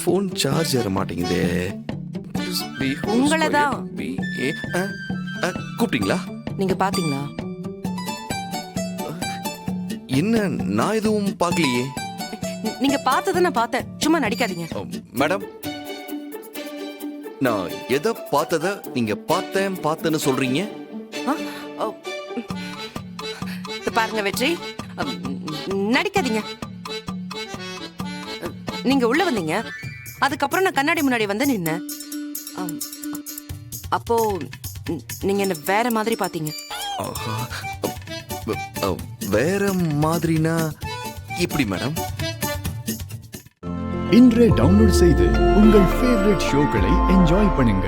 Phone charge ஏற மாட்டேங்குதே. உங்களதான். கூப்பிட்டீங்களா? நீங்க பாத்தீங்களா? என்ன, நான் எதுவும் பார்க்கலையே. நீங்க பார்த்ததை நான் பார்த்தேன், சும்மா நடிக்காதீங்க. மேடம், நான் எதை பார்த்தத நீங்க பார்த்தேன்னு சொல்றீங்க? பாருங்க வெற்றி, நடிக்காதீங்க. நீங்க உள்ள வந்தீங்க, அதுக்கப்புறம் நான் கண்ணாடி முன்னாடி வந்து நின்னேன். அப்போ நீங்க என்ன வேற மாதிரி பாத்தீங்க. வேற மாதிரினா எப்படி மேடம்? இன்றே டவுன்லோட் செய்து உங்கள் ஃபேவரட் ஷோக்களை என்ஜாய் பண்ணுங்க.